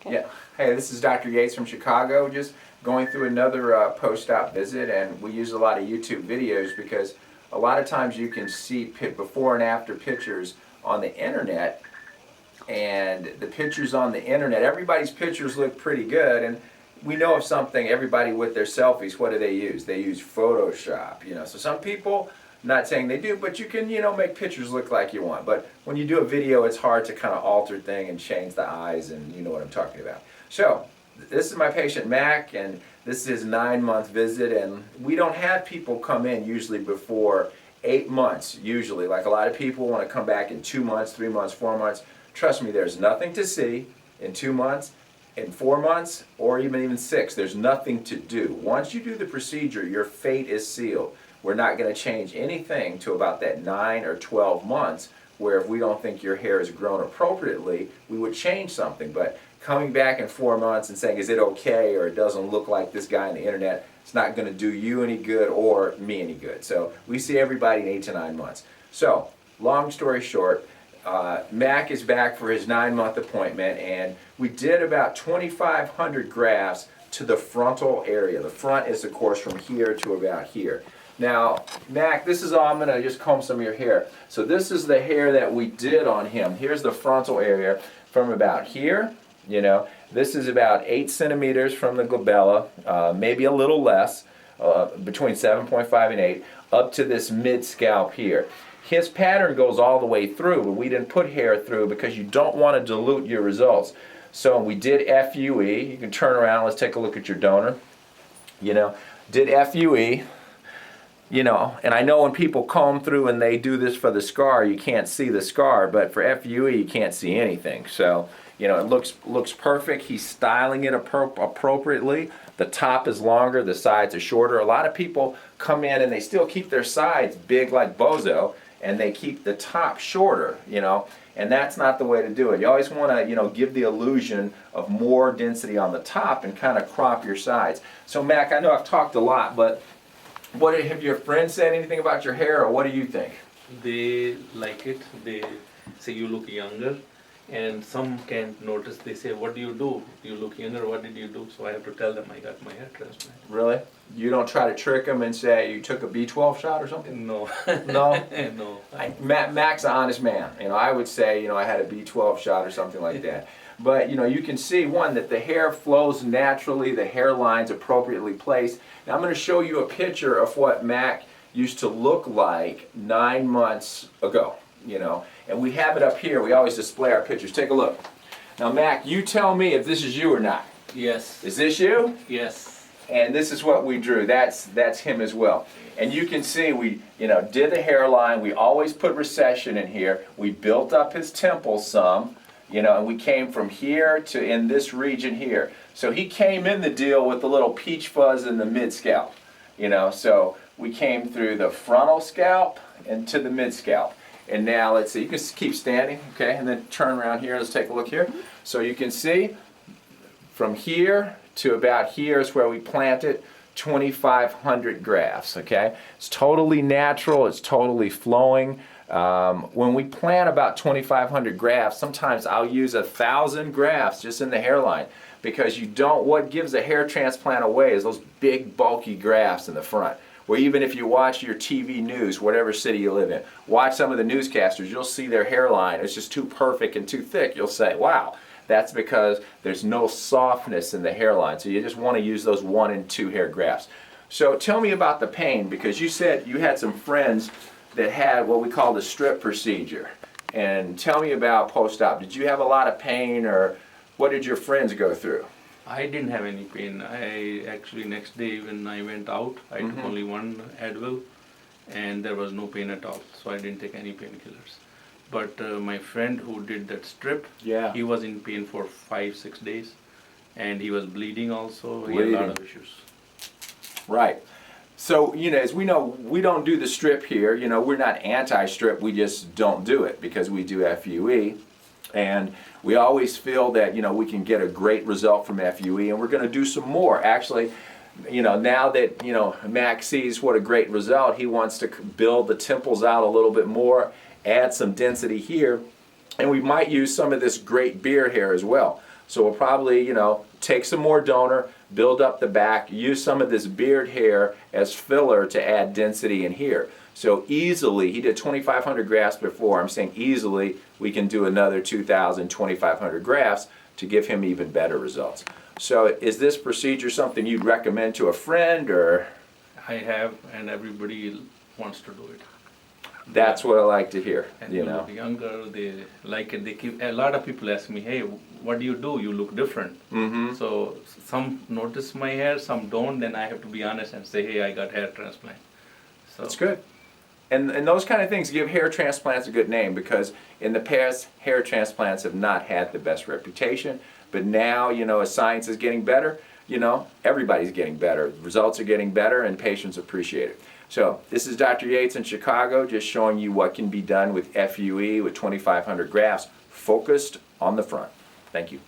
Okay. Yeah. Hey, this is Dr. Yates from Chicago, just going through another post-op visit, and we use a lot of YouTube videos because a lot of times you can see before and after pictures on the internet, and the pictures on the internet, everybody's pictures look pretty good, and we know of something, everybody with their selfies, what do they use? They use Photoshop, so some people, not saying they do, but you can, make pictures look like you want. But when you do a video, it's hard to kind of alter things and change the eyes, and you know what I'm talking about. So, this is my patient Mac, and this is his 9-month visit, and we don't have people come in usually before 8 months, usually. Like a lot of people want to come back in 2 months, 3 months, 4 months. Trust me, there's nothing to see in 2 months, in 4 months, or even 6. There's nothing to do. Once you do the procedure, your fate is sealed. We're not going to change anything to about that 9 or 12 months, where if we don't think your hair has grown appropriately, we would change something. But coming back in 4 months and saying, is it okay, or it doesn't look like this guy on the internet, it's not going to do you any good or me any good. So we see everybody in 8 to 9 months. So, long story short, Mac is back for his 9-month appointment, and we did about 2,500 grafts to the frontal area. The front is, of course, from here to about here. Now, Mac, this is all, I'm going to just comb some of your hair. So this is the hair that we did on him. Here's the frontal area from about here, This is about 8 centimeters from the glabella, maybe a little less, between 7.5 and 8, up to this mid-scalp here. His pattern goes all the way through, but we didn't put hair through because you don't want to dilute your results. So we did FUE. You can turn around. Let's take a look at your donor. Did FUE. And I know when people comb through and they do this for the scar, you can't see the scar, but for FUE, you can't see anything. So, it looks perfect. He's styling it appropriately. The top is longer, the sides are shorter. A lot of people come in and they still keep their sides big like Bozo, and they keep the top shorter, and that's not the way to do it. You always want to, give the illusion of more density on the top and kind of crop your sides. So, Mac, I know I've talked a lot, but have your friends said anything about your hair, or what do you think? They like it. They say you look younger, and some can't notice. They say, what do? You look younger, what did you do? So I have to tell them I got my hair transplant. Really? You don't try to trick them and say you took a B12 shot or something? No. No? No. Mac's an honest man. I would say, I had a B12 shot or something like that. But, you can see, one, that the hair flows naturally, the hairline's appropriately placed. Now, I'm going to show you a picture of what Mac used to look like 9 months ago, And we have it up here. We always display our pictures. Take a look. Now, Mac, you tell me if this is you or not. Yes. Is this you? Yes. And this is what we drew. That's him as well. And you can see we, did the hairline. We always put recession in here. We built up his temples some, and we came from here to in this region here. So he came in the deal with the little peach fuzz in the mid-scalp, So we came through the frontal scalp and to the mid-scalp. And now let's see, you can keep standing, okay, and then turn around here. Let's take a look here. So you can see from here to about here is where we planted 2,500 grafts, okay? It's totally natural, it's totally flowing. When we plant about 2,500 grafts, sometimes I'll use 1,000 grafts just in the hairline, because what gives a hair transplant away is those big bulky grafts in the front. Where even if you watch your TV news, whatever city you live in, watch some of the newscasters, you'll see their hairline, it's just too perfect and too thick. You'll say, wow, that's because there's no softness in the hairline. So you just want to use those 1 and 2 hair grafts. So tell me about the pain, because you said you had some friends that had what we call the strip procedure. And tell me about post-op. Did you have a lot of pain, or what did your friends go through? I didn't have any pain. I actually, next day when I went out, I took only one Advil, and there was no pain at all. So I didn't take any painkillers. But my friend who did that strip, he was in pain for 5-6 days, and he was bleeding also. He had a lot of issues. Right. So, as we know, we don't do the strip here. We're not anti-strip. We just don't do it because we do FUE. And we always feel that, we can get a great result from FUE, and we're going to do some more. Actually, now that, Mac sees what a great result, he wants to build the temples out a little bit more, add some density here, and we might use some of this great beard hair as well. So we'll probably, you know, take some more donor, build up the back, use some of this beard hair as filler to add density in here. So easily, he did 2,500 grafts before. I'm saying easily we can do another 2,000, 2,500 grafts to give him even better results. So is this procedure something you'd recommend to a friend, or? I have, and everybody wants to do it. That's what I like to hear, And you when know. they're younger, they like it. They keep, a lot of people ask me, hey, what do? You look different. Mm-hmm. So some notice my hair, some don't. Then I have to be honest and say, hey, I got hair transplant. So That's good. And those kind of things give hair transplants a good name, because in the past, hair transplants have not had the best reputation. But now, you know, as science is getting better, you know, everybody's getting better. Results are getting better, and patients appreciate it. So this is Dr. Yates in Chicago, just showing you what can be done with FUE with 2,500 grafts focused on the front. Thank you.